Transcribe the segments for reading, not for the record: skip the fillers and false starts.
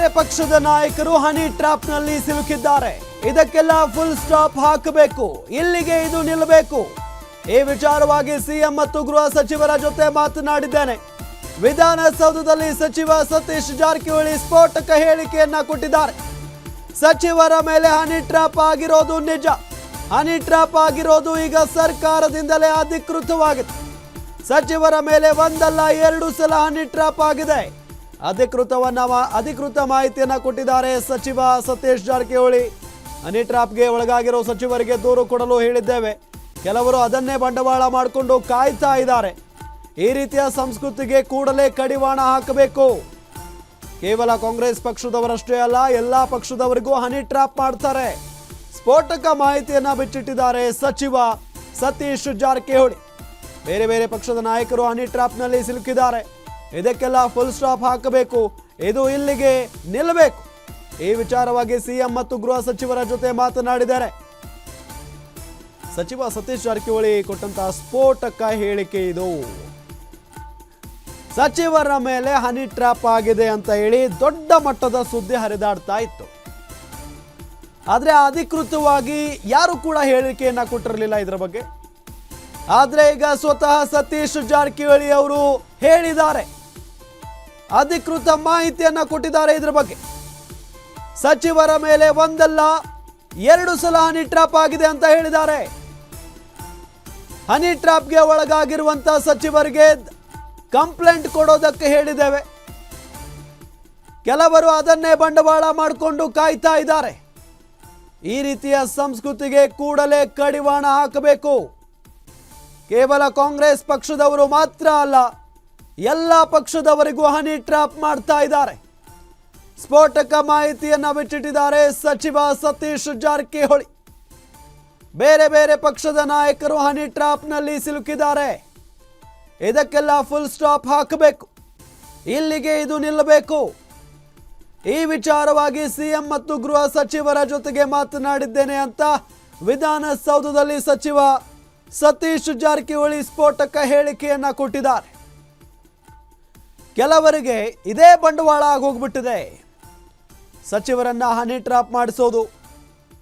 ಬೇರೆ ಪಕ್ಷದ ನಾಯಕರು ಹನಿ ಟ್ರ್ಯಾಪ್ನಲ್ಲಿ ಸಿಲುಕಿದ್ದಾರೆ. ಇದಕ್ಕೆಲ್ಲ ಫುಲ್ ಸ್ಟಾಪ್ ಹಾಕಬೇಕು, ಇಲ್ಲಿಗೆ ಇದು ನಿಲ್ಲಬೇಕು. ಈ ವಿಚಾರವಾಗಿ ಸಿಎಂ ಮತ್ತು ಗೃಹ ಸಚಿವರ ಜೊತೆ ಮಾತನಾಡಿದ್ದೇನೆ. ವಿಧಾನಸೌಧದಲ್ಲಿ ಸಚಿವ ಸತೀಶ್ ಜಾರಕಿಹೊಳಿ ಸ್ಫೋಟಕ ಹೇಳಿಕೆಯನ್ನ ಕೊಟ್ಟಿದ್ದಾರೆ. ಸಚಿವರ ಮೇಲೆ ಹನಿ ಟ್ರ್ಯಾಪ್ ಆಗಿರೋದು ನಿಜ. ಹನಿ ಟ್ರ್ಯಾಪ್ ಆಗಿರೋದು ಈಗ ಸರ್ಕಾರದಿಂದಲೇ ಅಧಿಕೃತವಾಗಿದೆ. ಸಚಿವರ ಮೇಲೆ ಒಂದಲ್ಲ ಎರಡು ಸಲ ಹನಿ ಟ್ರ್ಯಾಪ್ ಆಗಿದೆ. ಅಧಿಕೃತ ಮಾಹಿತಿಯನ್ನ ಕೊಟ್ಟಿದ್ದಾರೆ ಸಚಿವ ಸತೀಶ್ ಜಾರಕಿಹೊಳಿ. ಹನಿ ಟ್ರ್ಯಾಪ್ಗೆ ಒಳಗಾಗಿರೋ ಸಚಿವರಿಗೆ ದೂರು ಕೊಡಲು ಹೇಳಿದ್ದೇವೆ. ಕೆಲವರು ಅದನ್ನೇ ಬಂಡವಾಳ ಮಾಡಿಕೊಂಡು ಕಾಯ್ತಾ ಇದ್ದಾರೆ. ಈ ರೀತಿಯ ಸಂಸ್ಕೃತಿಗೆ ಕೂಡಲೇ ಕಡಿವಾಣ ಹಾಕಬೇಕು. ಕೇವಲ ಕಾಂಗ್ರೆಸ್ ಪಕ್ಷದವರಷ್ಟೇ ಅಲ್ಲ, ಎಲ್ಲಾ ಪಕ್ಷದವರಿಗೂ ಹನಿ ಟ್ರ್ಯಾಪ್ ಮಾಡ್ತಾರೆ. ಸ್ಫೋಟಕ ಮಾಹಿತಿಯನ್ನ ಬಿಚ್ಚಿಟ್ಟಿದ್ದಾರೆ ಸಚಿವ ಸತೀಶ್ ಜಾರಕಿಹೊಳಿ. ಬೇರೆ ಬೇರೆ ಪಕ್ಷದ ನಾಯಕರು ಹನಿ ಟ್ರ್ಯಾಪ್ನಲ್ಲಿ ಸಿಲುಕಿದ್ದಾರೆ. ಇದಕ್ಕೆಲ್ಲ ಫುಲ್ ಸ್ಟಾಪ್ ಹಾಕಬೇಕು, ಇದು ಇಲ್ಲಿಗೆ ನಿಲ್ಲಬೇಕು. ಈ ವಿಚಾರವಾಗಿ ಸಿಎಂ ಮತ್ತು ಗೃಹ ಸಚಿವರ ಜೊತೆ ಮಾತನಾಡಿದ್ದಾರೆ. ಸಚಿವ ಸತೀಶ್ ಜಾರಕಿಹೊಳಿ ಕೊಟ್ಟಂತಹ ಸ್ಫೋಟಕ ಹೇಳಿಕೆ ಇದು. ಸಚಿವರ ಮೇಲೆ ಹನಿ ಟ್ರ್ಯಾಪ್ ಆಗಿದೆ ಅಂತ ಹೇಳಿ ದೊಡ್ಡ ಮಟ್ಟದ ಸುದ್ದಿ ಹರಿದಾಡ್ತಾ ಇತ್ತು. ಆದ್ರೆ ಅಧಿಕೃತವಾಗಿ ಯಾರು ಕೂಡ ಹೇಳಿಕೆಯನ್ನ ಕೊಟ್ಟಿರಲಿಲ್ಲ ಇದರ ಬಗ್ಗೆ. ಆದ್ರೆ ಈಗ ಸ್ವತಃ ಸತೀಶ್ ಜಾರಕಿಹೊಳಿ ಅವರು ಹೇಳಿದ್ದಾರೆ, ಅಧಿಕೃತ ಮಾಹಿತಿಯನ್ನ ಕೊಟ್ಟಿದ್ದಾರೆ ಇದರ ಬಗ್ಗೆ. ಸಚಿವರ ಮೇಲೆ ಒಂದಲ್ಲ ಎರಡು ಸಲ ಹನಿ ಟ್ರ್ಯಾಪ್ ಆಗಿದೆ ಅಂತ ಹೇಳಿದ್ದಾರೆ. ಹನಿ ಟ್ರ್ಯಾಪ್ಗೆ ಒಳಗಾಗಿರುವಂತಹ ಸಚಿವರಿಗೆ ಕಂಪ್ಲೇಂಟ್ ಕೊಡೋದಕ್ಕೆ ಹೇಳಿದ್ದೇವೆ. ಕೆಲವರು ಅದನ್ನೇ ಬಂಡವಾಳ ಮಾಡಿಕೊಂಡು ಕಾಯ್ತಾ ಇದ್ದಾರೆ. ಈ ರೀತಿಯ ಸಂಸ್ಕೃತಿಗೆ ಕೂಡಲೇ ಕಡಿವಾಣ ಹಾಕಬೇಕು. ಕೇವಲ ಕಾಂಗ್ರೆಸ್ ಪಕ್ಷದವರು ಮಾತ್ರ ಅಲ್ಲ, ಎಲ್ಲ ಪಕ್ಷದವರಿಗೂ ಹನಿ ಟ್ರ್ಯಾಪ್ ಮಾಡ್ತಾ ಇದ್ದಾರೆ. ಸ್ಫೋಟಕ ಮಾಹಿತಿಯನ್ನ ಬಿಚ್ಚಿಟ್ಟಿದ್ದಾರೆ ಸಚಿವ ಸತೀಶ್ ಜಾರಕಿಹೊಳಿ. ಬೇರೆ ಬೇರೆ ಪಕ್ಷದ ನಾಯಕರು ಹನಿ ಟ್ರ್ಯಾಪ್ನಲ್ಲಿ ಸಿಲುಕಿದ್ದಾರೆ. ಇದಕ್ಕೆಲ್ಲ ಫುಲ್ ಸ್ಟಾಪ್ ಹಾಕಬೇಕು, ಇಲ್ಲಿಗೆ ಇದು ನಿಲ್ಲಬೇಕು. ಈ ವಿಚಾರವಾಗಿ ಸಿಎಂ ಮತ್ತು ಗೃಹ ಸಚಿವರ ಜೊತೆಗೆ ಮಾತನಾಡಿದ್ದೇನೆ ಅಂತ ವಿಧಾನಸೌಧದಲ್ಲಿ ಸಚಿವ ಸತೀಶ್ ಜಾರಕಿಹೊಳಿ ಸ್ಫೋಟಕ ಹೇಳಿಕೆಯನ್ನ ಕೊಟ್ಟಿದ್ದಾರೆ. ಕೆಲವರಿಗೆ ಇದೇ ಬಂಡವಾಳ ಆಗೋಗ್ಬಿಟ್ಟಿದೆ. ಸಚಿವರನ್ನ ಹನಿ ಟ್ರ್ಯಾಪ್ ಮಾಡಿಸೋದು,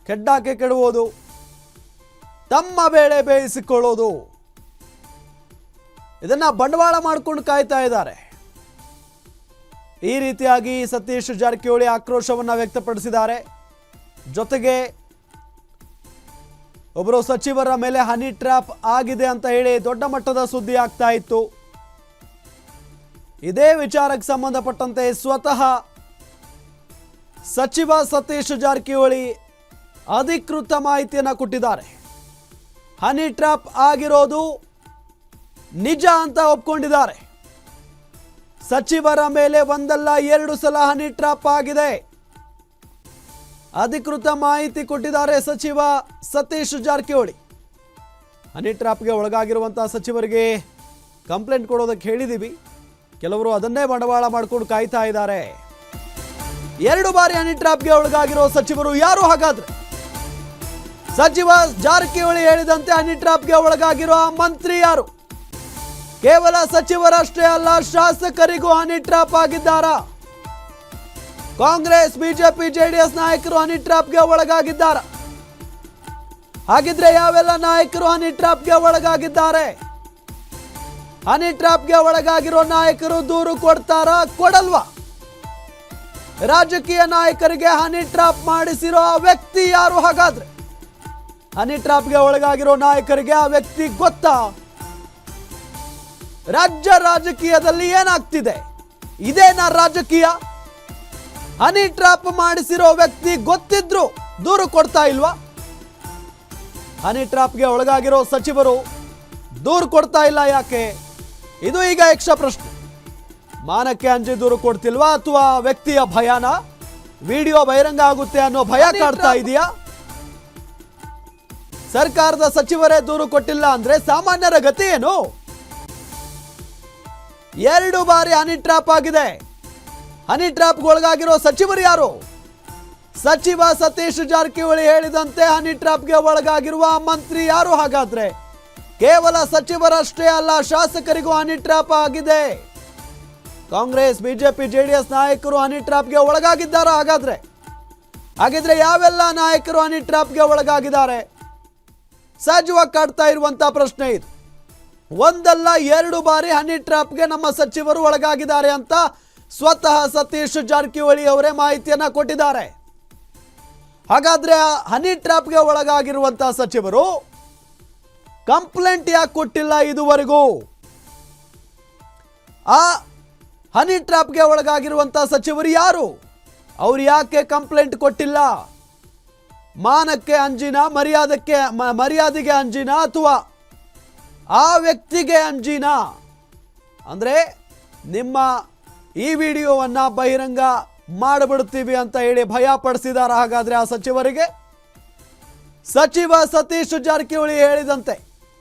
ಕೆಡ್ಡಾಕೆ ಕೆಡುವುದು, ತಮ್ಮ ಬೇಳೆ ಬೇಯಿಸಿಕೊಳ್ಳೋದು, ಇದನ್ನ ಬಂಡವಾಳ ಮಾಡ್ಕೊಂಡು ಕಾಯ್ತಾ ಇದ್ದಾರೆ. ಈ ರೀತಿಯಾಗಿ ಸತೀಶ್ ಜಾರಕಿಹೊಳಿ ಆಕ್ರೋಶವನ್ನ ವ್ಯಕ್ತಪಡಿಸಿದ್ದಾರೆ. ಜೊತೆಗೆ ಒಬ್ಬರು ಸಚಿವರ ಮೇಲೆ ಹನಿ ಟ್ರ್ಯಾಪ್ ಆಗಿದೆ ಅಂತ ಹೇಳಿ ದೊಡ್ಡ ಮಟ್ಟದ ಸುದ್ದಿ ಆಗ್ತಾ ಇತ್ತು. ಇದೇ ವಿಚಾರಕ್ಕೆ ಸಂಬಂಧಪಟ್ಟಂತೆ ಸ್ವತಃ ಸಚಿವ ಸತೀಶ್ ಜಾರಕಿಹೊಳಿ ಅಧಿಕೃತ ಮಾಹಿತಿಯನ್ನ ಕೊಟ್ಟಿದ್ದಾರೆ. ಹನಿ ಟ್ರ್ಯಾಪ್ ಆಗಿರೋದು ನಿಜ ಅಂತ ಒಪ್ಕೊಂಡಿದ್ದಾರೆ. ಸಚಿವರ ಮೇಲೆ ಒಂದಲ್ಲ ಎರಡು ಸಲ ಹನಿ ಟ್ರ್ಯಾಪ್ ಆಗಿದೆ. ಅಧಿಕೃತ ಮಾಹಿತಿ ಕೊಟ್ಟಿದ್ದಾರೆ ಸಚಿವ ಸತೀಶ್ ಜಾರಕಿಹೊಳಿ. ಹನಿ ಟ್ರ್ಯಾಪ್ಗೆ ಒಳಗಾಗಿರುವಂತಹ ಸಚಿವರಿಗೆ ಕಂಪ್ಲೇಂಟ್ ಕೊಡೋದಕ್ಕೆ ಹೇಳಿದ್ದೀವಿ. ಕೆಲವರು ಅದನ್ನೇ ಬಂಡವಾಳ ಮಾಡಿಕೊಂಡು ಕಾಯ್ತಾ ಇದ್ದಾರೆ. 2 ಬಾರಿ ಹನಿ ಟ್ರ್ಯಾಪ್ಗೆ ಒಳಗಾಗಿರೋ ಸಚಿವರು ಯಾರು ಹಾಗಾದ್ರೆ? ಸಚಿವ ಜಾರಕಿಹೊಳಿ ಹೇಳಿದಂತೆ ಹನಿ ಟ್ರ್ಯಾಪ್ಗೆ ಒಳಗಾಗಿರೋ ಮಂತ್ರಿ ಯಾರು? ಕೇವಲ ಸಚಿವರಷ್ಟೇ ಅಲ್ಲ, ಶಾಸಕರಿಗೂ ಹನಿ ಟ್ರ್ಯಾಪ್ ಆಗಿದ್ದಾರಾ? ಕಾಂಗ್ರೆಸ್, ಬಿಜೆಪಿ, ಜೆಡಿಎಸ್ ನಾಯಕರು ಹನಿ ಟ್ರ್ಯಾಪ್ಗೆ ಒಳಗಾಗಿದ್ದಾರಾ? ಹಾಗಿದ್ರೆ ಯಾವೆಲ್ಲ ನಾಯಕರು ಹನಿ ಟ್ರ್ಯಾಪ್ಗೆ ಒಳಗಾಗಿದ್ದಾರೆ? ಹನಿ ಟ್ರ್ಯಾಪ್ಗೆ ಒಳಗಾಗಿರೋ ನಾಯಕರು ದೂರು ಕೊಡ್ತಾರಾ, ಕೊಡಲ್ವಾ? ರಾಜಕೀಯ ನಾಯಕರಿಗೆ ಹನಿ ಟ್ರ್ಯಾಪ್ ಮಾಡಿಸಿರೋ ಆ ವ್ಯಕ್ತಿ ಯಾರು ಹಾಗಾದ್ರೆ? ಹನಿ ಟ್ರ್ಯಾಪ್ಗೆ ಒಳಗಾಗಿರೋ ನಾಯಕರಿಗೆ ಆ ವ್ಯಕ್ತಿ ಗೊತ್ತಾ? ರಾಜ್ಯ ರಾಜಕೀಯದಲ್ಲಿ ಏನಾಗ್ತಿದೆ? ಇದೇನಾ ರಾಜಕೀಯ? ಹನಿ ಟ್ರ್ಯಾಪ್ ಮಾಡಿಸಿರೋ ವ್ಯಕ್ತಿ ಗೊತ್ತಿದ್ರು ದೂರು ಕೊಡ್ತಾ ಇಲ್ವಾ? ಹನಿ ಟ್ರ್ಯಾಪ್ಗೆ ಒಳಗಾಗಿರೋ ಸಚಿವರು ದೂರು ಕೊಡ್ತಾ ಇಲ್ಲ ಯಾಕೆ? ಇದು ಈಗ ಯಕ್ಷ ಪ್ರಶ್ನೆ. ಮಾನಕ್ಕೆ ಅಂಜಿ ದೂರು ಕೊಡ್ತಿಲ್ವಾ, ಅಥವಾ ವ್ಯಕ್ತಿಯ ಭಯನ? ವಿಡಿಯೋ ಬಹಿರಂಗ ಆಗುತ್ತೆ ಅನ್ನೋ ಭಯ ಕಾಡ್ತಾ ಇದೆಯಾ? ಸರ್ಕಾರದ ಸಚಿವರೇ ದೂರು ಕೊಟ್ಟಿಲ್ಲ ಅಂದ್ರೆ ಸಾಮಾನ್ಯರ ಗತಿ ಏನು? 2 ಬಾರಿ ಹನಿ ಟ್ರ್ಯಾಪ್ ಆಗಿದೆ. ಹನಿ ಟ್ರ್ಯಾಪ್ ಒಳಗಾಗಿರೋ ಸಚಿವರು ಯಾರು? ಸಚಿವ ಸತೀಶ್ ಜಾರಕಿಹೊಳಿ ಹೇಳಿದಂತೆ ಹನಿ ಟ್ರ್ಯಾಪ್ಗೆ ಒಳಗಾಗಿರುವ ಮಂತ್ರಿ ಯಾರು ಹಾಗಾದ್ರೆ? ಕೇವಲ ಸಚಿವರಷ್ಟೇ ಅಲ್ಲ, ಶಾಸಕರಿಗೂ ಹನಿ ಟ್ರ್ಯಾಪ್ ಆಗಿದೆ. ಕಾಂಗ್ರೆಸ್, ಬಿಜೆಪಿ, ಜೆಡಿಎಸ್ ನಾಯಕರು ಹನಿ ಟ್ರ್ಯಾಪ್ಗೆ ಒಳಗಾಗಿದ್ದಾರಾ? ಹಾಗಿದ್ರೆ ಯಾವೆಲ್ಲ ನಾಯಕರು ಹನಿ ಟ್ರ್ಯಾಪ್ಗೆ ಒಳಗಾಗಿದ್ದಾರೆ? ಸಹಜವಾಗಿ ಕಾಡ್ತಾ ಇರುವಂತ ಪ್ರಶ್ನೆ ಇದು. ಒಂದಲ್ಲ ಎರಡು ಬಾರಿ ಹನಿ ಟ್ರ್ಯಾಪ್ಗೆ ನಮ್ಮ ಸಚಿವರು ಒಳಗಾಗಿದ್ದಾರೆ ಅಂತ ಸ್ವತಃ ಸತೀಶ್ ಜಾರಕಿಹೊಳಿ ಅವರೇ ಮಾಹಿತಿಯನ್ನ ಕೊಟ್ಟಿದ್ದಾರೆ. ಹಾಗಾದ್ರೆ ಹನಿ ಟ್ರ್ಯಾಪ್ಗೆ ಒಳಗಾಗಿರುವಂತಹ ಸಚಿವರು ಕಂಪ್ಲೇಂಟ್ ಯಾಕೆ ಕೊಟ್ಟಿಲ್ಲ ಇದುವರೆಗೂ? ಆ ಹನಿ ಟ್ರ್ಯಾಪ್ಗೆ ಒಳಗಾಗಿರುವಂತಹ ಸಚಿವರು ಯಾರು? ಅವ್ರು ಯಾಕೆ ಕಂಪ್ಲೇಂಟ್ ಕೊಟ್ಟಿಲ್ಲ? ಮಾನಕ್ಕೆ ಅಂಜಿನ, ಮರ್ಯಾದೆಗೆ ಅಂಜಿನ, ಅಥವಾ ಆ ವ್ಯಕ್ತಿಗೆ ಅಂಜಿನ? ಅಂದ್ರೆ ನಿಮ್ಮ ಈ ವಿಡಿಯೋವನ್ನ ಬಹಿರಂಗ ಮಾಡಿಬಿಡ್ತೀವಿ ಅಂತ ಹೇಳಿ ಭಯ ಪಡಿಸಿದಾರ ಹಾಗಾದ್ರೆ ಆ ಸಚಿವರಿಗೆ? ಸಚಿವ ಸತೀಶ್ ಜಾರಕಿಹೊಳಿ ಹೇಳಿದಂತೆ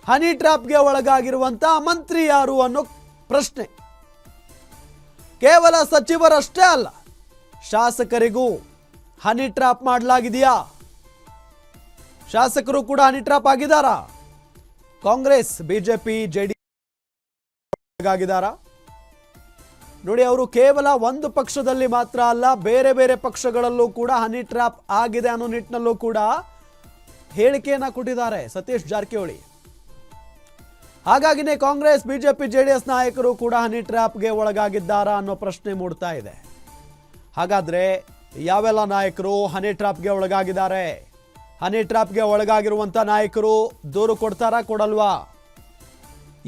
ಹನಿ ಟ್ರ್ಯಾಪ್ಗೆ ಒಳಗಾಗಿರುವಂತ ಮಂತ್ರಿ ಯಾರು ಅನ್ನೋ ಪ್ರಶ್ನೆ ಕೇವಲ ಸಚಿವರಷ್ಟೇ ಅಲ್ಲ, ಶಾಸಕರಿಗೂ ಹನಿ ಟ್ರ್ಯಾಪ್ ಮಾಡಲಾಗಿದೆಯಾ? ಶಾಸಕರು ಕೂಡ ಹನಿ ಟ್ರ್ಯಾಪ್ ಆಗಿದ್ದಾರಾ? ಕಾಂಗ್ರೆಸ್, ಬಿಜೆಪಿ, ಜೆಡಿಎಸ್ ಆಗಿದ್ದಾರಾ? ನೋಡಿ, ಅವರು ಕೇವಲ ಒಂದು ಪಕ್ಷದಲ್ಲಿ ಮಾತ್ರ ಅಲ್ಲ, ಬೇರೆ ಬೇರೆ ಪಕ್ಷಗಳಲ್ಲೂ ಕೂಡ ಹನಿ ಟ್ರ್ಯಾಪ್ ಆಗಿದೆ ಅನ್ನೋ ನಿಟ್ಟಿನಲ್ಲೂ ಕೂಡ ಹೇಳಿಕೆಯನ್ನ ಕೊಟ್ಟಿದ್ದಾರೆ ಸತೀಶ್ ಜಾರಕಿಹೊಳಿ. ಹಾಗಾಗಿನೇ ಕಾಂಗ್ರೆಸ್, ಬಿಜೆಪಿ, ಜೆಡಿಎಸ್ ನಾಯಕರು ಕೂಡ ಹನಿ ಟ್ರ್ಯಾಪ್ಗೆ ಒಳಗಾಗಿದ್ದಾರಾ ಅನ್ನೋ ಪ್ರಶ್ನೆ ಮೂಡ್ತಾ ಇದೆ. ಹಾಗಾದ್ರೆ ಯಾವೆಲ್ಲ ನಾಯಕರು ಹನಿ ಟ್ರ್ಯಾಪ್ಗೆ ಒಳಗಾಗಿದ್ದಾರೆ? ಹನಿ ಟ್ರ್ಯಾಪ್ಗೆ ಒಳಗಾಗಿರುವಂತ ನಾಯಕರು ದೂರು ಕೊಡ್ತಾರಾ, ಕೊಡಲ್ವಾ?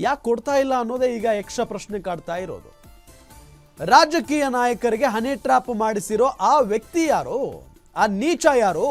ಯಾಕೆ ಕೊಡ್ತಾ ಇಲ್ಲ ಅನ್ನೋದೇ ಈಗ ಯಕ್ಷ ಪ್ರಶ್ನೆ ಕಾಡ್ತಾ ಇರೋದು. ರಾಜಕೀಯ ನಾಯಕರಿಗೆ ಹನಿ ಟ್ರ್ಯಾಪ್ ಮಾಡಿಸಿರೋ ಆ ವ್ಯಕ್ತಿ ಯಾರು? ಆ ನೀಚ ಯಾರು?